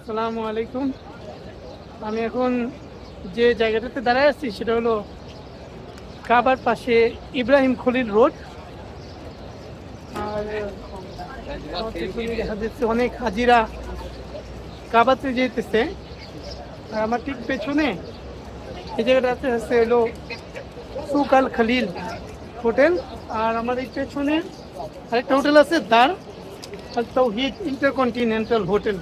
আসসালামু আলাইকুম। আমি এখন যে জায়গাটাতে দাঁড়ায় আছি সেটা হলো কাবার পাশে ইব্রাহিম খলিল রোড। আর আমার পেছনে দেখা যাচ্ছে অনেক হাজিরা কাবাতে যেতেছে। আর আমার ঠিক পেছনে এই জায়গাটাতে হচ্ছে হলো সুক আল খলিল হোটেল। আর আমার এই পেছনে আরেকটা হোটেল আছে দার আল তৌহিদ ইন্টারকন্টিনেন্টাল হোটেল।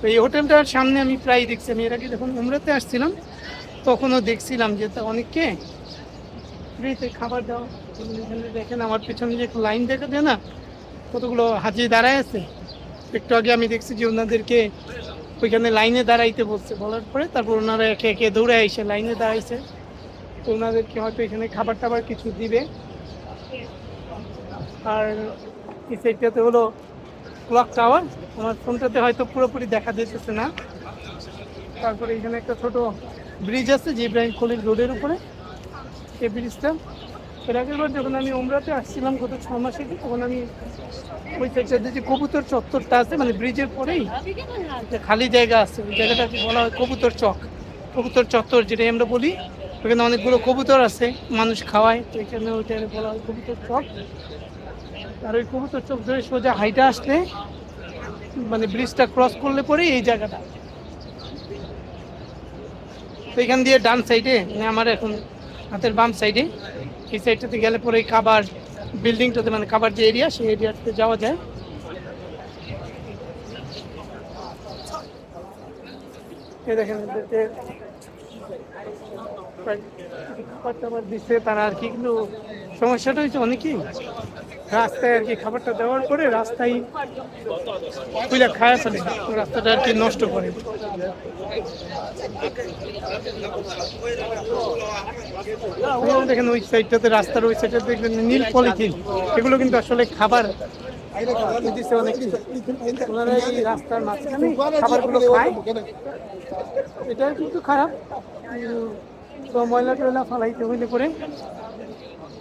তো এই হোটেলটার সামনে আমি প্রায় দেখছি, আমি এর আগে যখন উমরাতে আসছিলাম তখনও দেখছিলাম যে তা অনেককে ফ্রিতে খাবার দাও। এখানে দেখেন আমার পিছনে যে লাইন দেখা যায় না, কতগুলো হাজি দাঁড়ায় আছে। একটু আগে আমি দেখছি যে ওনাদেরকে ওইখানে লাইনে দাঁড়াইতে বলছে, বলার পরে তারপর ওনারা একে একে দৌড়ে এসে লাইনে দাঁড়াইছে। তো ওনাদেরকে হয়তো এখানে খাবার টাবার কিছু দিবে। আর এই সাইডটাতে হলো ক্লক টাওয়ার, আমার ফোনটাতে হয়তো পুরোপুরি দেখা যেতেছে না। তারপরে এখানে একটা ছোট ব্রিজ আছে যে ইব্রাহিম খলিল রোডের উপরে, এই ব্রিজটা এর আগের বার যখন আমি উমরাতে আসছিলাম গত 6 মাস আগে, তখন আমি ওই সাইডটাতে যে কবুতর চত্বরটা আছে মানে ব্রিজের পরেই যে খালি জায়গা আছে, ওই জায়গাটাকে বলা হয় কবুতর চক, কবুতর চত্বর যেটাই আমরা বলি। ওখানে অনেকগুলো কবুতর আছে, মানুষ খাওয়ায়, তো এখানে ওইটা বলা হয় কবুতর চক। আর ওই কবুতর চক ধরে সোজা হাইটা আসলে মানে ব্রিজটা ক্রস করলে পরে এই জায়গাটা, তো এখান দিয়ে ডান সাইডে মানে আমার এখন হাতের বাম সাইডে এই সাইডটাতে গেলে পরে কাবার বিল্ডিংটাতে মানে কাবার যে এরিয়া সেই এরিয়াতে যাওয়া যায়। এই দেখেন খাবার টাবার দিচ্ছে তারা আর কি, কিন্তু সমস্যাটা হচ্ছে অনেকেই রাস্তায় আর কি খাবারটা দেওয়ার পরে রাস্তায় কুইলা খায়া ফেলে, রাস্তাটা আর কি নষ্ট করে। দেখেন ওই সাইডটাতে রাস্তার ওই সাইডটাতে দেখবেন নীল পলিথিন, এগুলো কিন্তু আসলে খাবার দিচ্ছে অনেকে। ওনারা এই রাস্তার মাঝখানে খাবারগুলো খায়, এটা কিন্তু খারাপ। তো ময়লা টয়লা ফালাইতে হইলে পরে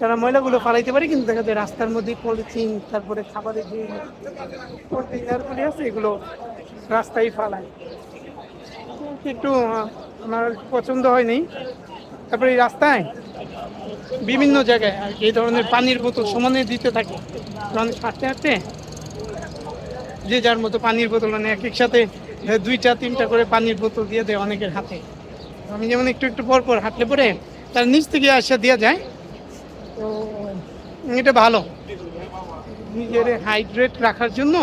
তারা ময়লাগুলো ফালাইতে পারে, কিন্তু দেখা যায় রাস্তার মধ্যে পলিথিন তারপরে খাবারের যে কন্টেইনারগুলি আছে এগুলো রাস্তায় ফালায়, একটু আমার পছন্দ হয়নি। তারপরে এই রাস্তায় বিভিন্ন জায়গায় আর এই ধরনের পানির বোতল সমানে দিতে থাকে, মানুষ হাঁটতে হাঁটতে যে যার মতো পানির বোতল মানে এক এক সাথে 2-3টা করে পানির বোতল দিয়ে দেয় অনেকের হাতে। আমি যেমন একটু একটু পর পর হাঁটলে পরে তার নিচ থেকে আসা দেওয়া যায়, তো এটা ভালো নিজের হাইড্রেট রাখার জন্য।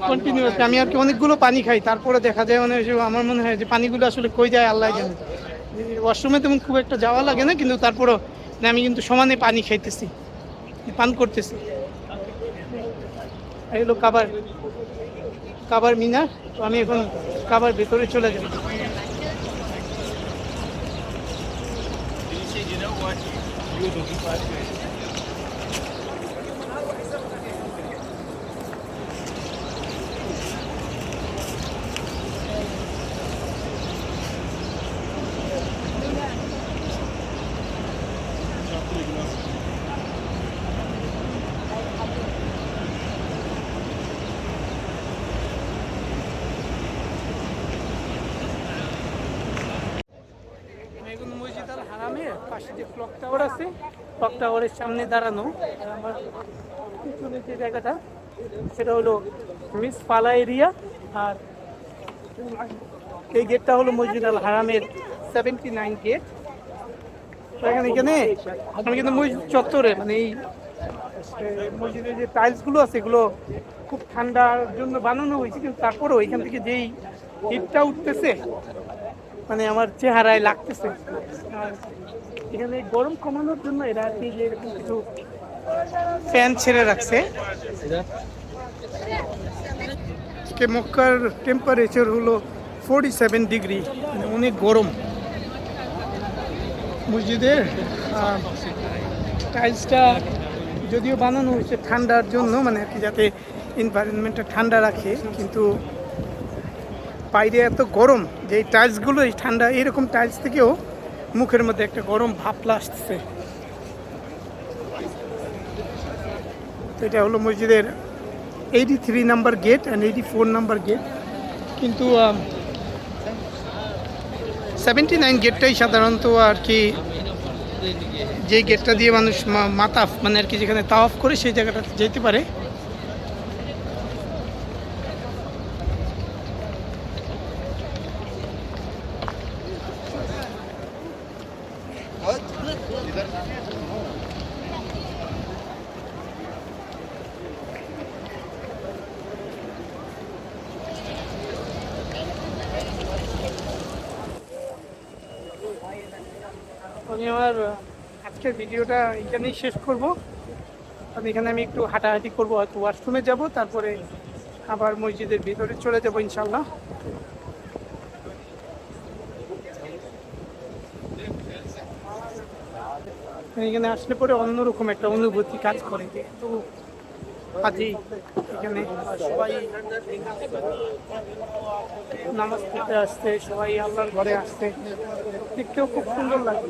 কন্টিনিউয়াসলি আমি আর কি অনেকগুলো পানি খাই, তারপরে দেখা যায় মানে আমার মনে হয় যে পানিগুলো আসলে কই যায় আল্লাহ জানে। ওয়াশরুমে তেমন খুব একটা যাওয়া লাগে না, কিন্তু তারপরও আমি কিন্তু সমানে পানি খাইতেছি, পান করতেছি। এই হলো কাবার মিনার। তো আমি এখন কাবার ভেতরে চলে যাব। এখন মসজিদ আল হারামের পাশে যে ক্লক টাওয়ার আছে, ক্লক টাওয়ারের সামনে দাঁড়ানো। আর আমার পিছনে যে জায়গাটা সেটা হলো মিস পালা এরিয়া। আর এই গেটটা হলো মসজিদ আল হারামের 79 গেট। তো এখানে আমি কিন্তু মসজিদ চত্বরে মানে এই মসজিদের যে টাইলসগুলো আছে এগুলো খুব ঠান্ডার জন্য বানানো হয়েছে, কিন্তু তারপরেও এখান থেকে যেই হিটটা উঠতেছে মানে আমার চেহারায় লাগতেছে। আর এখানে গরম কমানোর জন্য এরা আর কি যে এরকম কিছু ফ্যান ছেড়ে রাখছে। মক্কার টেম্পারেচার হলো 47 ডিগ্রি, মানে অনেক গরম। মসজিদের টাইলসটা যদিও বানানো হয়েছে ঠান্ডার জন্য মানে আর কি যাতে এনভায়রনমেন্টটা ঠান্ডা রাখে, কিন্তু বাইরে এত গরম যে এই টাইলসগুলো এই ঠান্ডা এরকম টাইলস থেকেও মুখের মধ্যে একটা গরম ভাপলা আসতেছে। তো এটা হলো মসজিদের 83 number gate and 84 number gate. কিন্তু 79 গেটটাই সাধারণত আর কি, যে গেটটা দিয়ে মানুষ মাতাফ মানে আর কি যেখানে তাওয়াফ করে সেই জায়গাটা যেতে পারে। আমি আমার আজকের ভিডিওটা এখানেই শেষ করব। আমি এখানে একটু হাঁটাহাঁটি করবো, হয়তো ওয়াশরুমে যাব, তারপরে আবার মসজিদের ভিতরে চলে যাব ইনশাল্লাহ। এখানে আসলে পরে অন্যরকম একটা অনুভূতি কাজ করে, যেহেতু আজই এখানে সবাই নামাজ পড়তে আসছে, সবাই আল্লাহর ঘরে আসছে, দেখতেও খুব সুন্দর লাগে।